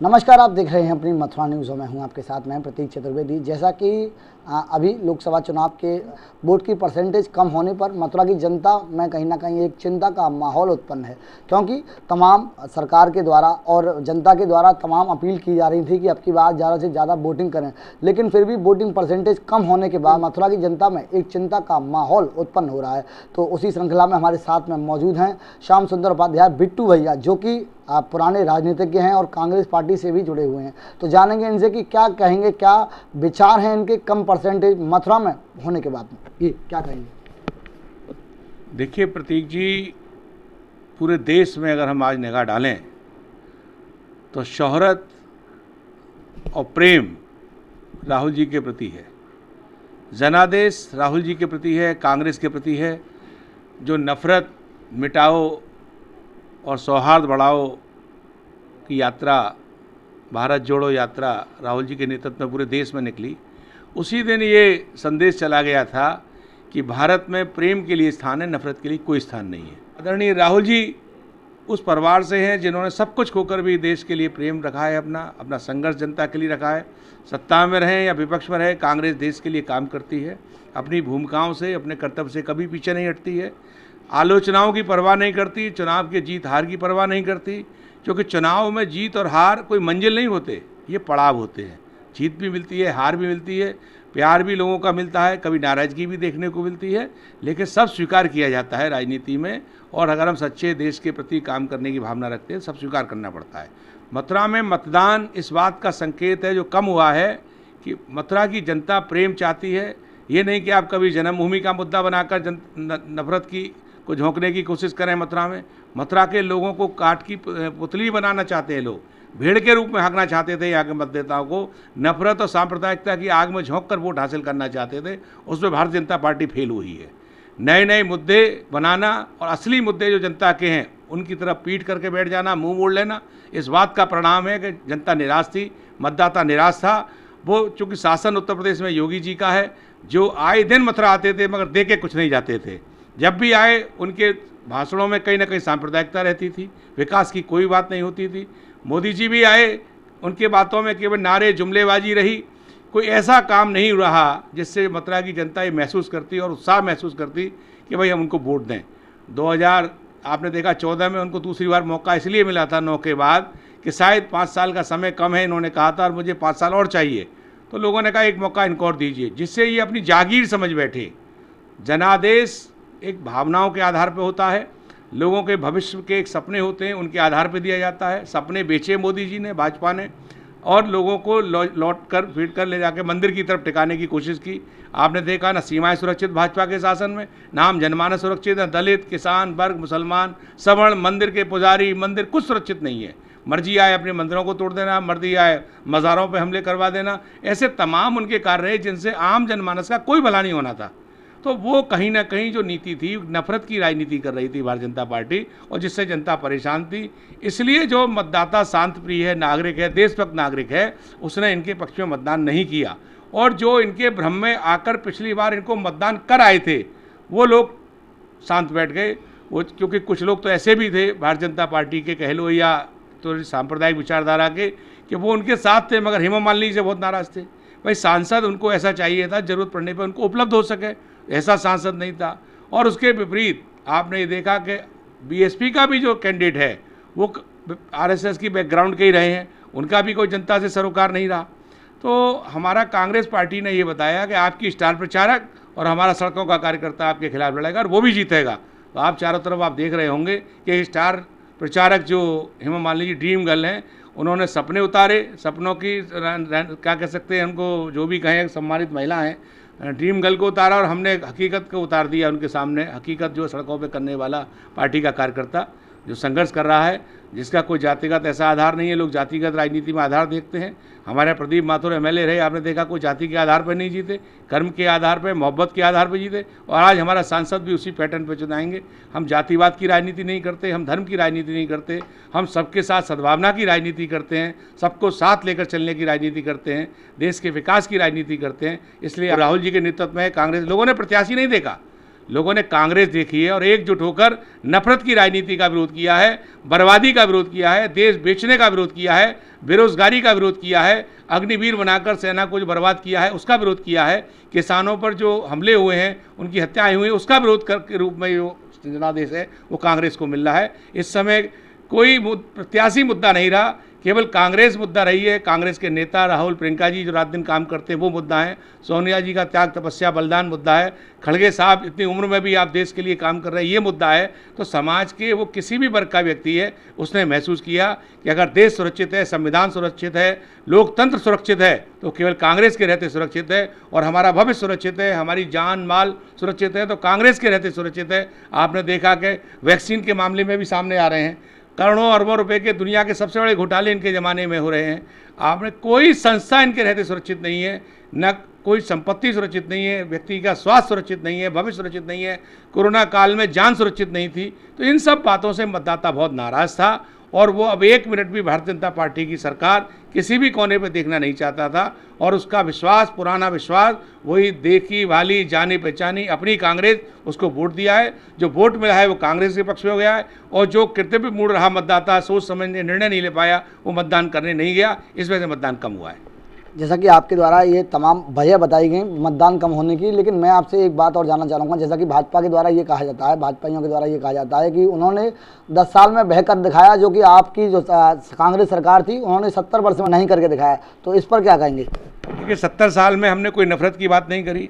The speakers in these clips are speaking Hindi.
नमस्कार, आप देख रहे हैं अपनी मथुरा न्यूज़। मैं हूं आपके साथ, मैं प्रतीक चतुर्वेदी। जैसा कि अभी लोकसभा चुनाव के वोट की परसेंटेज कम होने पर मथुरा की जनता में कहीं ना कहीं एक चिंता का माहौल उत्पन्न है, क्योंकि तमाम सरकार के द्वारा और जनता के द्वारा तमाम अपील की जा रही थी कि अब की बार ज़्यादा से ज़्यादा वोटिंग करें, लेकिन फिर भी वोटिंग परसेंटेज कम होने के बाद मथुरा की जनता में एक चिंता का माहौल उत्पन्न हो रहा है। तो उसी श्रृंखला में हमारे साथ में मौजूद हैं श्याम सुंदर उपाध्याय बिट्टू भैया, जो कि आप पुराने राजनीतिज्ञ हैं और कांग्रेस पार्टी से भी जुड़े हुए हैं। तो जानेंगे इनसे कि क्या कहेंगे, क्या विचार हैं इनके कम परसेंटेज मथुरा में होने के बाद में, ये क्या कहेंगे। देखिए प्रतीक जी, पूरे देश में अगर हम आज निगाह डालें तो शोहरत और प्रेम राहुल जी के प्रति है, जनादेश राहुल जी के प्रति है, कांग्रेस के प्रति है। जो नफरत मिटाओ और सौहार्द बढ़ाओ की यात्रा, भारत जोड़ो यात्रा राहुल जी के नेतृत्व में पूरे देश में निकली, उसी दिन ये संदेश चला गया था कि भारत में प्रेम के लिए स्थान है, नफरत के लिए कोई स्थान नहीं है। आदरणीय राहुल जी उस परिवार से हैं जिन्होंने सब कुछ खोकर भी देश के लिए प्रेम रखा है, अपना संघर्ष जनता के लिए रखा है। सत्ता में रहें या विपक्ष में रहें, कांग्रेस देश के लिए काम करती है, अपनी भूमिकाओं से, अपने कर्तव्य से कभी पीछे नहीं हटती है, आलोचनाओं की परवाह नहीं करती, चुनाव के जीत हार की परवाह नहीं करती, क्योंकि चुनाव में जीत और हार कोई मंजिल नहीं होते, ये पड़ाव होते हैं। जीत भी मिलती है, हार भी मिलती है, प्यार भी लोगों का मिलता है, कभी नाराज़गी भी देखने को मिलती है, लेकिन सब स्वीकार किया जाता है राजनीति में। और अगर हम सच्चे देश के प्रति काम करने की भावना रखते हैं, सब स्वीकार करना पड़ता है। मथुरा में मतदान इस बात का संकेत है जो कम हुआ है कि मथुरा की जनता प्रेम चाहती है। ये नहीं कि आप कभी जन्मभूमि का मुद्दा बनाकर नफरत की को झोंकने की कोशिश करें। मथुरा के लोगों को काट की पुतली बनाना चाहते हैं लोग, भेड़ के रूप में हाँकना चाहते थे यहाँ के मतदाताओं को, नफरत और सांप्रदायिकता की आग में झोंक कर वोट हासिल करना चाहते थे। उसमें भारतीय जनता पार्टी फेल हुई है। नए नए मुद्दे बनाना और असली मुद्दे जो जनता के हैं उनकी तरफ पीठ करके बैठ जाना, मुंह मोड़ लेना, इस बात का परिणाम है कि जनता निराश थी, मतदाता निराश था। वो चूँकि शासन उत्तर प्रदेश में योगी जी का है, जो आए दिन मथुरा आते थे मगर दे के कुछ नहीं जाते थे। जब भी आए उनके भाषणों में कहीं ना कहीं सांप्रदायिकता रहती थी, विकास की कोई बात नहीं होती थी। मोदी जी भी आए, उनके बातों में केवल नारे जुमलेबाजी रही, कोई ऐसा काम नहीं रहा जिससे मथुरा की जनता ये महसूस करती और उत्साह महसूस करती कि भाई हम उनको वोट दें। 2000 आपने देखा 14 में उनको दूसरी बार मौका इसलिए मिला था 9 के बाद कि शायद 5 साल का समय कम है, इन्होंने कहा था, और मुझे 5 साल और चाहिए। तो लोगों ने कहा एक मौका इनको और दीजिए, जिससे ये अपनी जागीर समझ बैठे। जनादेश एक भावनाओं के आधार पर होता है, लोगों के भविष्य के एक सपने होते हैं, उनके आधार पर दिया जाता है। सपने बेचे मोदी जी ने, भाजपा ने, और लोगों को लौट कर फीट कर ले जाके मंदिर की तरफ टिकाने की कोशिश की। आपने देखा ना सीमाएं सुरक्षित भाजपा के शासन में, ना हम जनमानस सुरक्षित है, दलित, किसान वर्ग, मुसलमान, सवर्ण, मंदिर के पुजारी, मंदिर कुछ सुरक्षित नहीं है। मर्जी आए अपने मंदिरों को तोड़ देना, मर्जी आए मज़ारों पर हमले करवा देना, ऐसे तमाम उनके कार्य रहे जिनसे आम जनमानस का कोई भला नहीं होना था। तो वो कहीं ना कहीं जो नीति थी, नफरत की राजनीति कर रही थी भारतीय जनता पार्टी, और जिससे जनता परेशान थी। इसलिए जो मतदाता शांत प्रिय है, नागरिक है, देशभक्त नागरिक है, उसने इनके पक्ष में मतदान नहीं किया। और जो इनके भ्रम में आकर पिछली बार इनको मतदान कर आए थे, वो लोग शांत बैठ गए। वो क्योंकि कुछ लोग तो ऐसे भी थे भारतीय जनता पार्टी के, कह लो, या तो सांप्रदायिक विचारधारा के, कि वो उनके साथ थे मगर हेमा मालिनी से बहुत नाराज़ थे। भाई सांसद उनको ऐसा चाहिए था, जरूरत पड़ने पर उनको उपलब्ध हो सके, ऐसा सांसद नहीं था। और उसके विपरीत आपने ये देखा कि बीएसपी का भी जो कैंडिडेट है वो आरएसएस की बैकग्राउंड के ही रहे हैं, उनका भी कोई जनता से सरोकार नहीं रहा। तो हमारा कांग्रेस पार्टी ने ये बताया कि आपकी स्टार प्रचारक और हमारा सड़कों का कार्यकर्ता आपके खिलाफ लड़ेगा और वो भी जीतेगा। तो आप चारों तरफ आप देख रहे होंगे कि स्टार प्रचारक जो हेमा मालिनी जी ड्रीम गर्ल हैं, उन्होंने सपने उतारे, सपनों की क्या कह सकते हैं उनको, जो भी कहें, सम्मानित महिला हैं, ड्रीम गर्ल को उतारा, और हमने हकीकत को उतार दिया उनके सामने। हकीकत जो सड़कों पे करने वाला पार्टी का कार्यकर्ता जो संघर्ष कर रहा है, जिसका कोई जातिगत ऐसा आधार नहीं है। लोग जातिगत राजनीति में आधार देखते हैं। हमारे प्रदीप माथुर एमएलए रहे, आपने देखा कोई जाति के आधार पर नहीं जीते, कर्म के आधार पर, मोहब्बत के आधार पर जीते। और आज हमारा सांसद भी उसी पैटर्न पर चुनाएंगे। हम जातिवाद की राजनीति नहीं करते, हम धर्म की राजनीति नहीं करते, हम सबके साथ सद्भावना की राजनीति करते हैं, सबको साथ लेकर चलने की राजनीति करते हैं, देश के विकास की राजनीति करते हैं। इसलिए राहुल जी के नेतृत्व में कांग्रेस लोगों ने प्रत्याशी नहीं देखा, लोगों ने कांग्रेस देखी है और एकजुट होकर नफरत की राजनीति का विरोध किया है, बर्बादी का विरोध किया है, देश बेचने का विरोध किया है, बेरोजगारी का विरोध किया है, अग्निवीर बनाकर सेना को जो बर्बाद किया है उसका विरोध किया है, किसानों पर जो हमले हुए हैं, उनकी हत्याएं हुई उसका विरोध के रूप में जो जनादेश है वो कांग्रेस को मिल रहा है। इस समय कोई प्रत्याशी मुद्दा नहीं रहा, केवल कांग्रेस मुद्दा रही है। कांग्रेस के नेता राहुल, प्रियंका जी जो रात दिन काम करते हैं वो मुद्दा है, सोनिया जी का त्याग, तपस्या, बलिदान मुद्दा है, खड़गे साहब इतनी उम्र में भी आप देश के लिए काम कर रहे हैं ये मुद्दा है। तो समाज के वो किसी भी वर्ग का व्यक्ति है उसने महसूस किया कि अगर देश सुरक्षित है, संविधान सुरक्षित है, लोकतंत्र सुरक्षित है तो केवल कांग्रेस के रहते सुरक्षित है, और हमारा भविष्य सुरक्षित है, हमारी जान माल सुरक्षित है तो कांग्रेस के रहते सुरक्षित है। आपने देखा कि वैक्सीन के मामले में भी सामने आ रहे हैं, करोड़ों अरबों रुपए के दुनिया के सबसे बड़े घोटाले इनके ज़माने में हो रहे हैं। आपने कोई संस्था इनके रहते सुरक्षित नहीं है, न कोई संपत्ति सुरक्षित नहीं है, व्यक्ति का स्वास्थ्य सुरक्षित नहीं है, भविष्य सुरक्षित नहीं है, कोरोना काल में जान सुरक्षित नहीं थी। तो इन सब बातों से मतदाता बहुत नाराज़ था और वो अब एक मिनट भी भारतीय जनता पार्टी की सरकार किसी भी कोने पे देखना नहीं चाहता था। और उसका विश्वास, पुराना विश्वास, वही देखी भाली जानी पहचानी अपनी कांग्रेस, उसको वोट दिया है। जो वोट मिला है वो कांग्रेस के पक्ष में हो गया है, और जो कृत्रिम मूड रहा मतदाता, सोच समझने निर्णय नहीं ले पाया, वो मतदान करने नहीं गया, इस वजह से मतदान कम हुआ है। जैसा कि आपके द्वारा ये तमाम वजह बताई गई मतदान कम होने की, लेकिन मैं आपसे एक बात और जानना चाहूँगा। जैसा कि भाजपा के द्वारा ये कहा जाता है, भाजपाइयों के द्वारा ये कहा जाता है कि उन्होंने 10 साल में बहकर दिखाया, जो कि आपकी जो कांग्रेस सरकार थी उन्होंने 70 वर्ष में नहीं करके दिखाया। तो इस पर क्या कहेंगे? देखिए, 70 साल में हमने कोई नफरत की बात नहीं करी।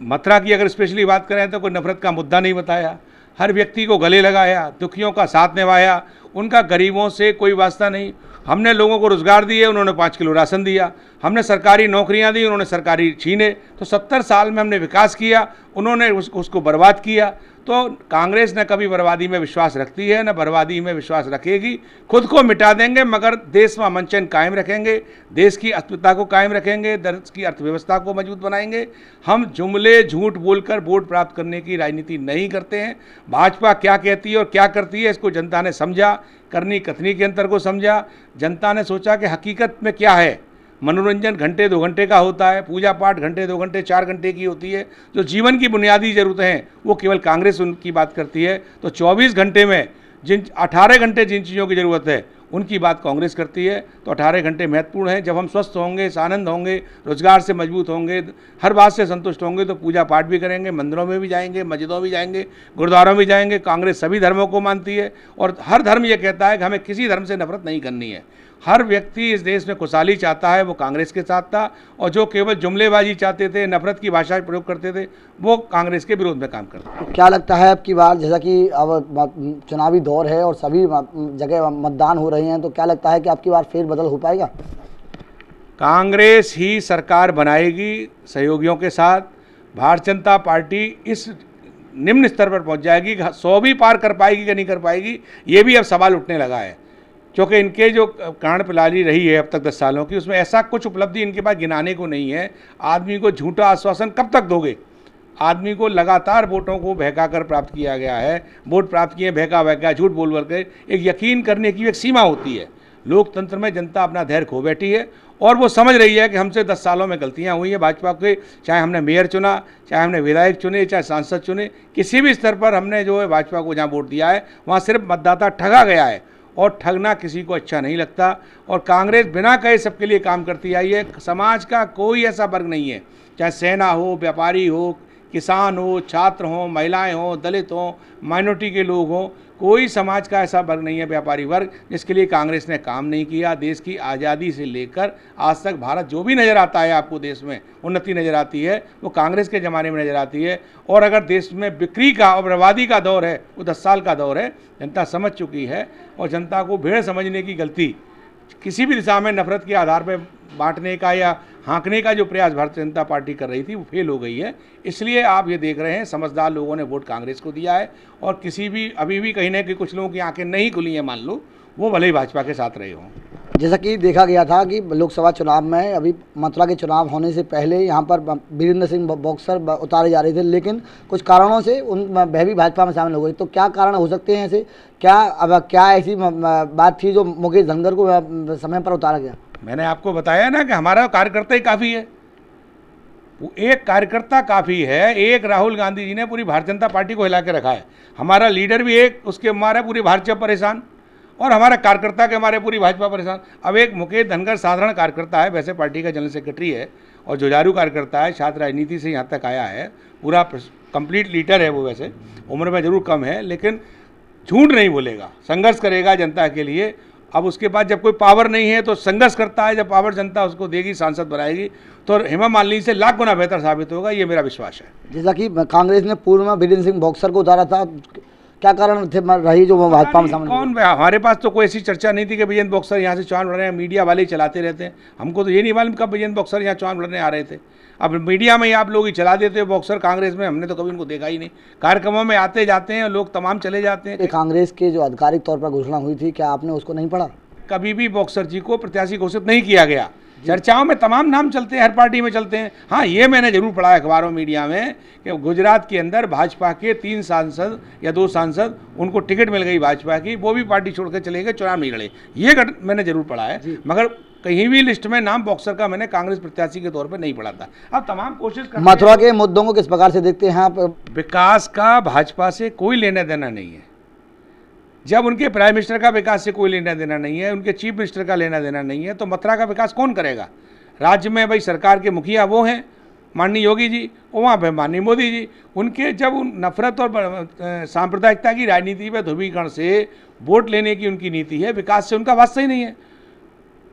मथुरा की अगर स्पेशली बात करें तो कोई नफरत का मुद्दा नहीं बताया, हर व्यक्ति को गले लगाया, दुखियों का साथ निभाया, उनका गरीबों से कोई वास्ता नहीं। हमने लोगों को रोज़गार दिए, उन्होंने 5 किलो राशन दिया, हमने सरकारी नौकरियां दी, उन्होंने सरकारी छीने। तो 70 साल में हमने विकास किया, उन्होंने उसको बर्बाद किया। तो कांग्रेस न कभी बर्बादी में विश्वास रखती है, न बर्बादी में विश्वास रखेगी। खुद को मिटा देंगे मगर देश में अमन चैन कायम रखेंगे, देश की अस्मिता को कायम रखेंगे, देश की अर्थव्यवस्था को मजबूत बनाएंगे। हम जुमले झूठ बोलकर वोट प्राप्त करने की राजनीति नहीं करते हैं। भाजपा क्या कहती है और क्या करती है इसको जनता ने समझा, करनी कथनी के अंतर को समझा। जनता ने सोचा कि हकीकत में क्या है। मनोरंजन घंटे 2 घंटे का होता है, पूजा पाठ घंटे 2 घंटे 4 घंटे की होती है। जो जीवन की बुनियादी ज़रूरतें हैं वो केवल कांग्रेस उनकी बात करती है। तो 24 घंटे में जिन 18 घंटे जिन चीज़ों की ज़रूरत है उनकी बात कांग्रेस करती है। तो 18 घंटे महत्वपूर्ण हैं। जब हम स्वस्थ होंगे, आनंद होंगे, रोजगार से मजबूत होंगे, हर बात से संतुष्ट होंगे तो पूजा पाठ भी करेंगे, मंदिरों में भी जाएंगे, मस्जिदों में जाएंगे, गुरुद्वारों में जाएंगे। कांग्रेस सभी धर्मों को मानती है और हर धर्म ये कहता है कि हमें किसी धर्म से नफरत नहीं करनी है। हर व्यक्ति इस देश में खुशहाली चाहता है, वो कांग्रेस के साथ था। और जो केवल जुमलेबाजी चाहते थे, नफरत की भाषा प्रयोग करते थे, वो कांग्रेस के विरोध में काम करते थे। क्या लगता है आपकी बार, जैसा कि अब चुनावी दौर है और सभी जगह मतदान हो रहे हैं, तो क्या लगता है कि आपकी बार फेरबदल हो पाएगा? कांग्रेस ही सरकार बनाएगी सहयोगियों के साथ। भारतीय जनता पार्टी इस निम्न स्तर पर पहुंच जाएगी, 100 भी पार कर पाएगी कि नहीं कर पाएगी, ये भी अब सवाल उठने लगा है। क्योंकि इनके जो कांड पिलाली रही है अब तक 10 सालों की, उसमें ऐसा कुछ उपलब्धि इनके पास गिनाने को नहीं है। आदमी को झूठा आश्वासन कब तक दोगे? आदमी को लगातार वोटों को बहका कर प्राप्त किया गया है, वोट प्राप्त किए बहका झूठ बोल बोल के। एक यकीन करने की एक सीमा होती है। लोकतंत्र में जनता अपना धैर्य खो बैठी है और वो समझ रही है कि हमसे 10 सालों में गलतियां हुई हैं भाजपा के। चाहे हमने मेयर चुना, चाहे हमने विधायक चुने, चाहे सांसद चुने, किसी भी स्तर पर हमने जो है भाजपा को जहाँ वोट दिया है वहाँ सिर्फ मतदाता ठगा गया है, और ठगना किसी को अच्छा नहीं लगता। और कांग्रेस बिना कहे सबके लिए काम करती आई है। समाज का कोई ऐसा वर्ग नहीं है, चाहे सेना हो, व्यापारी हो, किसान हो, छात्र हो, महिलाएं हो, दलित हो, माइनॉरिटी के लोग हों, कोई समाज का ऐसा वर्ग नहीं है, व्यापारी वर्ग, जिसके लिए कांग्रेस ने काम नहीं किया। देश की आज़ादी से लेकर आज तक भारत जो भी नज़र आता है आपको, देश में उन्नति नज़र आती है, वो कांग्रेस के ज़माने में नज़र आती है। और अगर देश में बिक्री का और बर्बादी का दौर है, वो 10 साल का दौर है, जनता समझ चुकी है। और जनता को भेड़ समझने की गलती, किसी भी दिशा में नफरत के आधार पर बांटने का या हाँकने का जो प्रयास भारतीय जनता पार्टी कर रही थी, वो फेल हो गई है। इसलिए आप ये देख रहे हैं समझदार लोगों ने वोट कांग्रेस को दिया है। और किसी भी अभी भी कहीं ना कहीं कुछ लोगों की आंखें नहीं खुली हैं, मान लो, वो भले ही भाजपा के साथ रहे हों। जैसा कि देखा गया था कि लोकसभा चुनाव में अभी मथुरा के चुनाव होने से पहले यहाँ पर वीरेंद्र सिंह बॉक्सर उतारे जा रहे थे, लेकिन कुछ कारणों से वह भी भाजपा में शामिल हो गई। तो क्या कारण हो सकते हैं ऐसे? क्या ऐसी बात थी जो मुकेश धनगर को समय पर उतारा गया? मैंने आपको बताया ना कि हमारा कार्यकर्ता ही काफ़ी है। एक कार्यकर्ता काफ़ी है। एक राहुल गांधी जी ने पूरी भारतीय जनता पार्टी को हिला के रखा है। हमारा लीडर भी एक, उसके मारे पूरी भाजपा परेशान, और हमारा कार्यकर्ता के मारे पूरी भाजपा परेशान। अब एक मुकेश धनखड़ साधारण कार्यकर्ता है, वैसे पार्टी का जनरल सेक्रेटरी है और जुझारू कार्यकर्ता है, छात्र राजनीति से यहाँ तक आया है, पूरा कंप्लीट लीडर है वो। वैसे उम्र में ज़रूर कम है, लेकिन झूठ नहीं बोलेगा, संघर्ष करेगा जनता के लिए। अब उसके बाद जब कोई पावर नहीं है तो संघर्ष करता है, जब पावर जनता उसको देगी, सांसद बनाएगी, तो हेमा मालिनी से लाख गुना बेहतर साबित होगा, ये मेरा विश्वास है। जैसा कि कांग्रेस ने पूर्व में वीरेंद्र सिंह बॉक्सर को उतारा था, क्या कारण थे रही जो वो भाजपा में शामिल? कौन, हमारे पास तो कोई ऐसी चर्चा नहीं थी कि विजेंद्र बॉक्सर यहाँ से चुनाव लड़ रहे हैं। मीडिया वाले ही चलाते रहते हैं, हमको तो ये नहीं मालूम कब विजेंद्र बॉक्सर यहाँ चुनाव लड़ने आ रहे थे। अब मीडिया में ही आप लोग ही चला देते हो बॉक्सर कांग्रेस में, हमने तो कभी उनको देखा ही नहीं। कार्यक्रमों में आते जाते हैं लोग, तमाम चले जाते हैं। कांग्रेस के जो आधिकारिक तौर पर घोषणा हुई थी, क्या आपने उसको नहीं पढ़ा? कभी भी बॉक्सर जी को प्रत्याशी घोषित नहीं किया गया। चर्चाओं में तमाम नाम चलते हैं, हर पार्टी में चलते हैं। हाँ, ये मैंने जरूर पढ़ा है अखबारों मीडिया में कि गुजरात के अंदर भाजपा के 3 सांसद या 2 सांसद, उनको टिकट मिल गई भाजपा की, वो भी पार्टी छोड़ कर चले गए, चुनाव नहीं लड़े। ये मैंने जरूर पढ़ा है, मगर कहीं भी लिस्ट में नाम बॉक्सर का मैंने कांग्रेस प्रत्याशी के तौर पर नहीं पढ़ा था। अब तमाम कोशिश कर, मथुरा के मुद्दों को किस प्रकार से देखते हैं आप? विकास का भाजपा से कोई लेना देना नहीं है। जब उनके प्राइम मिनिस्टर का विकास से कोई लेना देना नहीं है, उनके चीफ मिनिस्टर का लेना देना नहीं है, तो मथुरा का विकास कौन करेगा? राज्य में भाई सरकार के मुखिया वो हैं माननीय योगी जी, वहाँ पे माननीय मोदी जी। उनके जब नफरत और सांप्रदायिकता की राजनीति पे ध्रुवीकरण से वोट लेने की उनकी नीति है, विकास से उनका वास्ता ही नहीं है,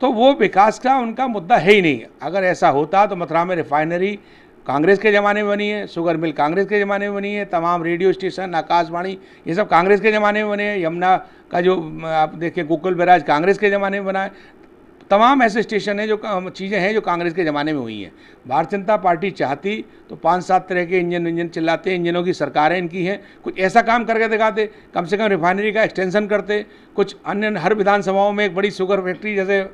तो वो विकास का उनका मुद्दा है ही नहीं। अगर ऐसा होता तो मथुरा में रिफाइनरी कांग्रेस के ज़माने में बनी है, शुगर मिल कांग्रेस के ज़माने में बनी है, तमाम रेडियो स्टेशन, आकाशवाणी, ये सब कांग्रेस के ज़माने में बने हैं। यमुना का जो आप देखिए गोकुल बैराज कांग्रेस के ज़माने में बना है। तमाम ऐसे स्टेशन हैं, जो चीज़ें हैं जो कांग्रेस के ज़माने में हुई हैं। भारतीय जनता पार्टी चाहती तो 5-7 तरह के इंजन चिल्लाते हैं, इंजनों की सरकारें इनकी हैं, कुछ ऐसा काम करके दिखाते, कम से कम रिफाइनरी का एक्सटेंशन करते, कुछ अन्य हर विधानसभाओं में एक बड़ी शुगर फैक्ट्री जैसे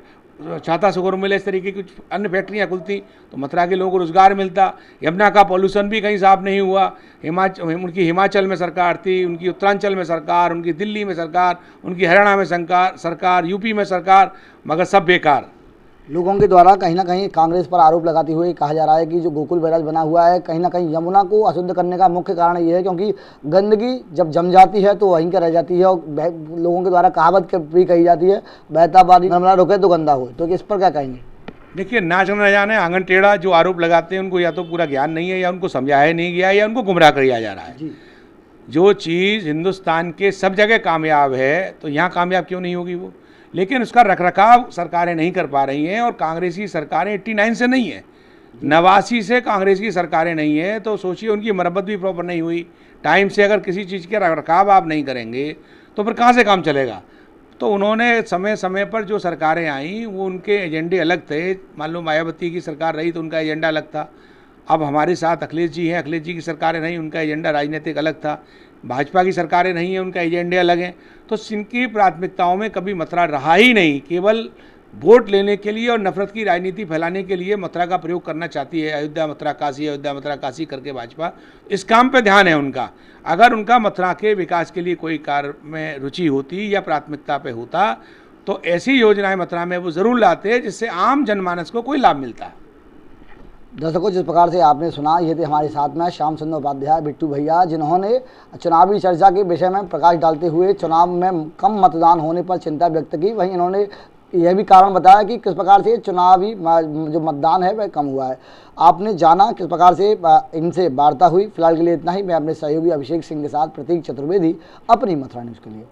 छाता शुगर मिल, इस तरीके की कुछ अन्य फैक्ट्रियाँ खुलती तो मथुरा के लोगों को रोजगार मिलता। यमुना का पॉल्यूशन भी कहीं साफ नहीं हुआ। उनकी हिमाचल में सरकार थी, उनकी उत्तरांचल में सरकार, उनकी दिल्ली में सरकार, उनकी हरियाणा में सरकार, यूपी में सरकार, मगर सब बेकार। लोगों के द्वारा कहीं ना कहीं कांग्रेस पर आरोप लगाते हुए कहा जा रहा है कि जो गोकुल बैराज बना हुआ है, कहीं ना कहीं यमुना को अशुद्ध करने का मुख्य कारण ये है क्योंकि गंदगी जब जम जाती है तो वहीं का रह जाती है। और लोगों के द्वारा कहावत भी कही जाती है, बहता पानी नर्मदा रुके तो गंदा हो। तो इस पर क्या कहेंगे? देखिए, नाच न जाने आंगन टेढ़ा जो आरोप लगाते हैं, उनको या तो पूरा ज्ञान नहीं है, या उनको समझाया नहीं गया, या उनको गुमराह किया जा रहा है। जो चीज़ हिंदुस्तान के सब जगह कामयाब है तो यहाँ कामयाब क्यों नहीं होगी वो? लेकिन उसका रखरखाव सरकारें नहीं कर पा रही हैं, और कांग्रेसी सरकारें 89 से नहीं है, 89 से कांग्रेस की सरकारें नहीं है। तो सोचिए, उनकी मरम्मत भी प्रॉपर नहीं हुई टाइम से। अगर किसी चीज़ के रखरखाव आप नहीं करेंगे तो फिर कहाँ से काम चलेगा? तो उन्होंने समय समय पर जो सरकारें आईं वो उनके एजेंडे अलग थे। मान लो मायावती की सरकार रही तो उनका एजेंडा अलग था। अब हमारे साथ अखिलेश जी हैं, अखिलेश जी की सरकारें नहीं, उनका एजेंडा राजनीतिक अलग था। भाजपा की सरकारें नहीं हैं, उनका एजेंडे अलग हैं। तो इनकी प्राथमिकताओं में कभी मथुरा रहा ही नहीं। केवल वोट लेने के लिए और नफरत की राजनीति फैलाने के लिए मथुरा का प्रयोग करना चाहती है। अयोध्या मथुरा काशी, अयोध्या मथुरा काशी करके भाजपा इस काम पे ध्यान है उनका। अगर उनका मथुरा के विकास के लिए कोई कार्य में रुचि होती या प्राथमिकता पे होता तो ऐसी योजनाएं मथुरा में वो ज़रूर लाते जिससे आम जनमानस को कोई लाभ मिलता। दर्शकों, जिस प्रकार से आपने सुना, ये थे हमारे साथ में श्याम सुंदर उपाध्याय बिट्टू भैया, जिन्होंने चुनावी चर्चा के विषय में प्रकाश डालते हुए चुनाव में कम मतदान होने पर चिंता व्यक्त की। वहीं इन्होंने यह भी कारण बताया कि किस प्रकार से चुनावी जो मतदान है वह कम हुआ है। आपने जाना किस प्रकार से इनसे वार्ता हुई। फिलहाल के लिए इतना ही। मैं अपने सहयोगी अभिषेक सिंह के साथ प्रतीक चतुर्वेदी, अपनी मथुरा न्यूज़ के लिए।